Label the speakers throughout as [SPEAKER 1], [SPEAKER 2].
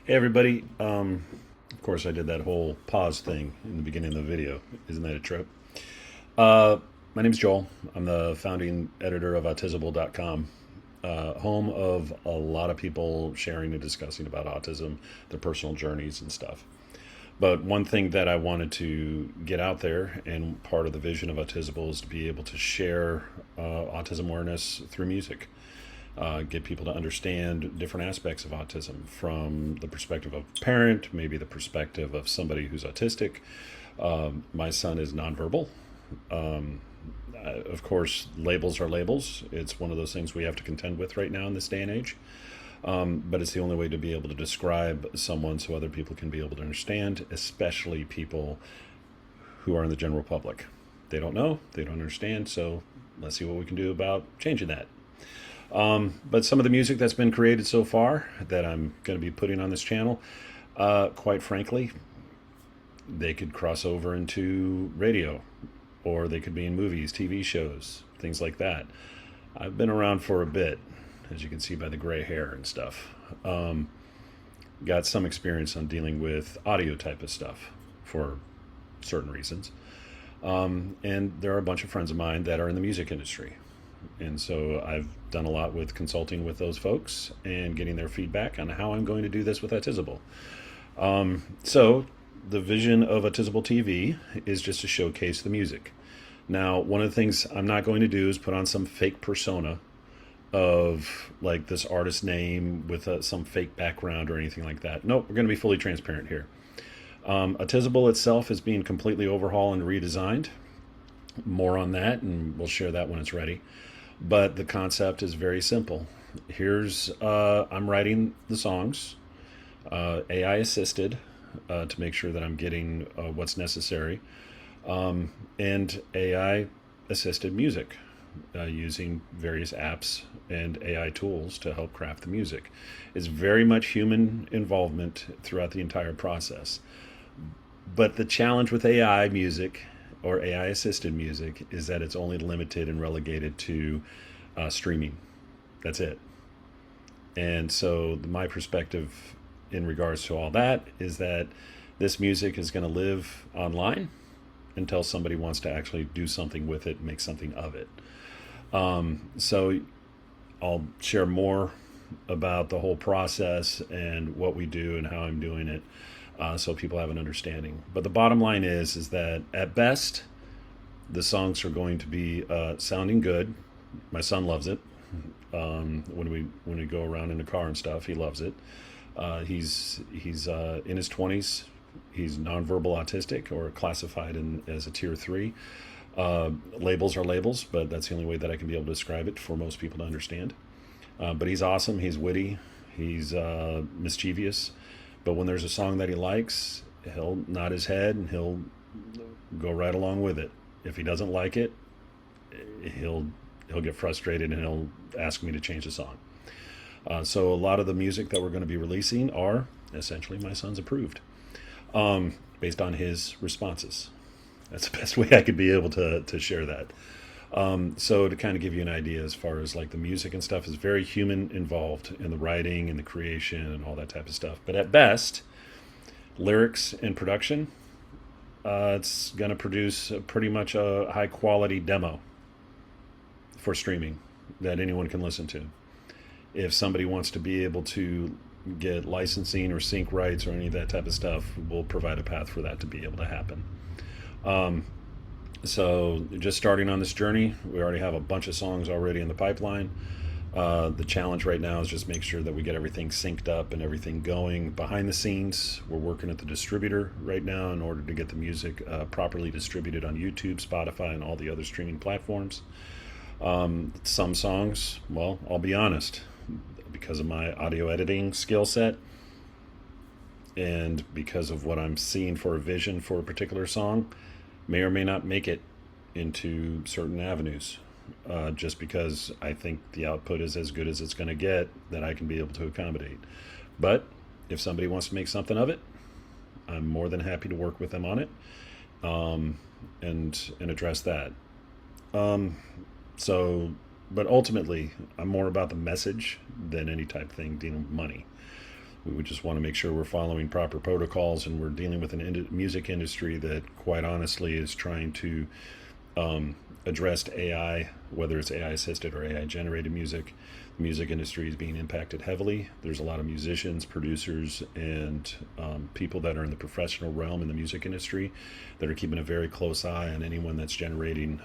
[SPEAKER 1] Hey everybody. Of course, I did that whole pause thing in the beginning of the video. Isn't that a trip? Uh, my name's Joel. I'm the founding editor of Autisable.com, home of a lot of people sharing and discussing about autism, their personal journeys and stuff. But one thing that I wanted to get out there, and part of the vision of Autisable, is to be able to share autism awareness through music. Get people to understand different aspects of autism from the perspective of a parent, maybe the perspective of somebody who's autistic. My son is nonverbal. Of course, labels are labels. It's one of those things we have to contend with right now in this day and age. But it's the only way to be able to describe someone so other people can be able to understand, especially people who are in the general public. They don't know, they don't understand, so let's see what we can do about changing that. But some of the music that's been created so far that I'm going to be putting on this channel, quite frankly, they could cross over into radio, or they could be in movies, TV shows, things like that. I've been around for a bit, as you can see by the gray hair and stuff. Got some experience on dealing with audio type of stuff for certain reasons. And there are a bunch of friends of mine that are in the music industry. And so I've done a lot with consulting with those folks and getting their feedback on how I'm going to do this with Autisable. So the vision of AutisableTV is just to showcase the music. Now, one of the things I'm not going to do is put on some fake persona of like this artist name with some fake background or anything like that. Nope, we're going to be fully transparent here. Autisable itself is being completely overhauled and redesigned. More on that, and we'll share that when it's ready. But the concept is very simple. Here's I'm writing the songs, AI assisted, to make sure that I'm getting what's necessary, and AI assisted music using various apps and AI tools to help craft the music. It's very much human involvement throughout the entire process. But the challenge with AI music or AI assisted music is that it's only limited and relegated to streaming. That's it. And so my perspective in regards to all that is that this music is going to live online until somebody wants to actually do something with it, make something of it. So I'll share more about the whole process and what we do and how I'm doing it, so people have an understanding. But the bottom line is that at best, the songs are going to be sounding good. My son loves it. When we go around in the car and stuff, he loves it. He's in his 20s. He's nonverbal autistic, or classified as a tier 3. Labels are labels, but that's the only way that I can be able to describe it for most people to understand. But he's awesome. He's witty. He's mischievous. But when there's a song that he likes, he'll nod his head and he'll go right along with it. If he doesn't like it, he'll get frustrated and he'll ask me to change the song. So a lot of the music that we're going to be releasing are essentially my son's approved, based on his responses. That's the best way I could be able to share that. So to kind of give you an idea, as far as like the music and stuff, is very human involved in the writing and the creation and all that type of stuff. But at best, lyrics and production, it's going to produce pretty much a high quality demo for streaming that anyone can listen to. If somebody wants to be able to get licensing or sync rights or any of that type of stuff, we'll provide a path for that to be able to happen. So just starting on this journey, we already have a bunch of songs already in the pipeline. The challenge right now is just make sure that we get everything synced up and everything going behind the scenes. We're working at the distributor right now in order to get the music properly distributed on YouTube, Spotify, and all the other streaming platforms. Some songs, well, I'll be honest, because of my audio editing skill set and because of what I'm seeing for a vision for a particular song, may or may not make it into certain avenues, just because I think the output is as good as it's going to get that I can be able to accommodate. But if somebody wants to make something of it, I'm more than happy to work with them on it, and address that. So, but ultimately, I'm more about the message than any type of thing dealing with money. We would just want to make sure we're following proper protocols, and we're dealing with an music industry that, quite honestly, is trying to address AI, whether it's AI assisted or AI generated music. The music industry is being impacted heavily. There's a lot of musicians, producers, and people that are in the professional realm in the music industry that are keeping a very close eye on anyone that's generating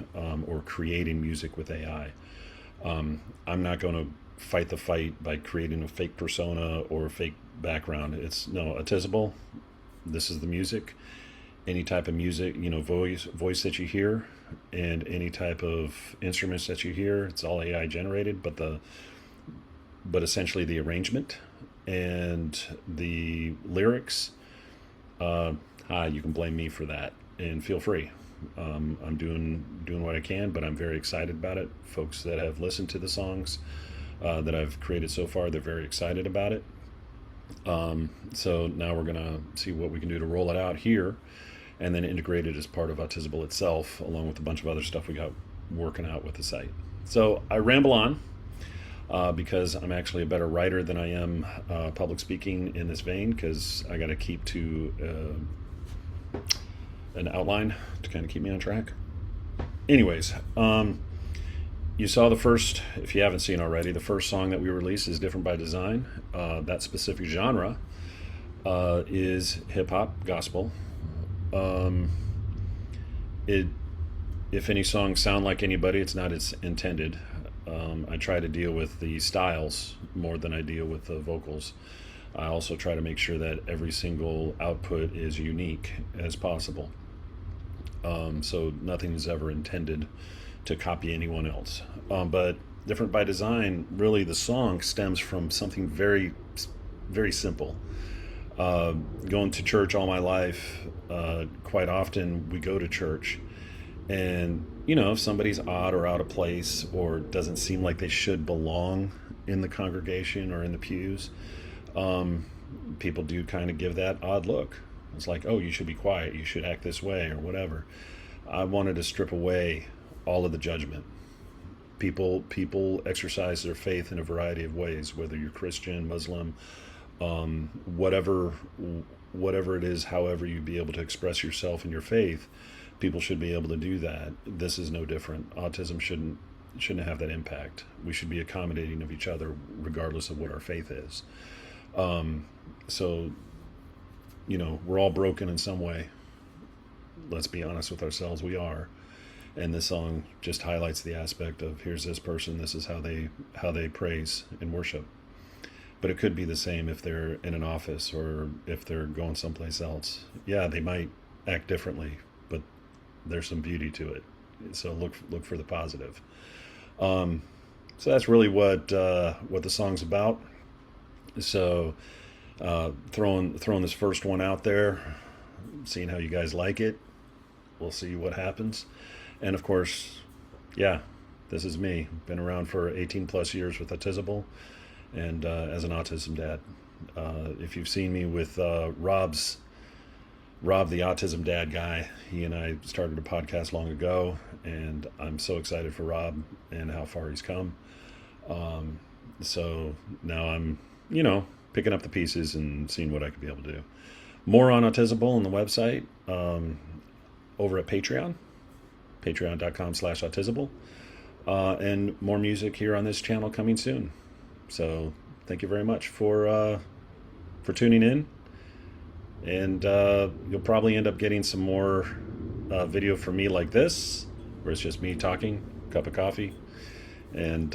[SPEAKER 1] or creating music with AI. I'm not going to fight the fight by creating a fake persona or a fake background. It's no, Autisable. This is the music. Any type of music, voice that you hear, and any type of instruments that you hear, it's all AI generated. But essentially the arrangement and the lyrics, you can blame me for that, and feel free. I'm doing what I can, but I'm very excited about it. Folks that have listened to the songs that I've created so far, they're very excited about it. So now we're gonna see what we can do to roll it out here, and then integrate it as part of Autisable itself, along with a bunch of other stuff we got working out with the site. So I ramble on because I'm actually a better writer than I am public speaking in this vein, because I got to keep to an outline to kind of keep me on track. Anyways, you saw the first, if you haven't seen already, the first song that we released is Different by Design. That specific genre is hip-hop, gospel. If any songs sound like anybody, it's not as intended. I try to deal with the styles more than I deal with the vocals. I also try to make sure that every single output is unique as possible. So nothing is ever intended to copy anyone else. But Different by Design, really the song stems from something very, very simple. Going to church all my life, quite often we go to church, and if somebody's odd or out of place or doesn't seem like they should belong in the congregation or in the pews, people do kind of give that odd look. It's like, oh, you should be quiet, you should act this way, or whatever. I wanted to strip away all of the judgment. People exercise their faith in a variety of ways, whether you're Christian, Muslim, whatever it is, however you be able to express yourself in your faith, people should be able to do that. This is no different. Autism shouldn't have that impact. We should be accommodating of each other regardless of what our faith is. So we're all broken in some way. Let's be honest with ourselves, we are. And this song just highlights the aspect of, here's this person, this is how they praise and worship. But it could be the same if they're in an office or if they're going someplace else. Yeah, they might act differently, but there's some beauty to it. So look for the positive. So that's really what the song's about. So throwing this first one out there, seeing how you guys like it. We'll see what happens. And of course, yeah, this is me. Been around for 18 plus years with Autisable, and as an autism dad. If you've seen me with Rob, the autism dad guy, he and I started a podcast long ago, and I'm so excited for Rob and how far he's come. So now I'm, picking up the pieces and seeing what I could be able to do. More on Autisable on the website, over at Patreon, patreon.com/Autisable, and more music here on this channel coming soon. So thank you very much for tuning in, and you'll probably end up getting some more video from me like this, where it's just me talking, cup of coffee, and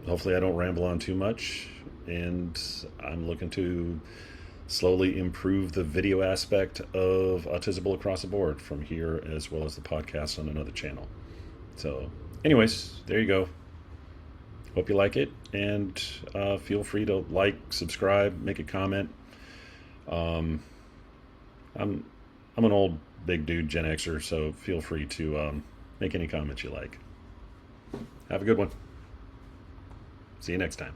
[SPEAKER 1] hopefully I don't ramble on too much. And I'm looking to slowly improve the video aspect of Autisable across the board from here, as well as the podcast on another channel. So anyways, there you go. Hope you like it, and feel free to like, subscribe, make a comment. I'm an old big dude, Gen Xer, so feel free to make any comments you like. Have a good one. See you next time.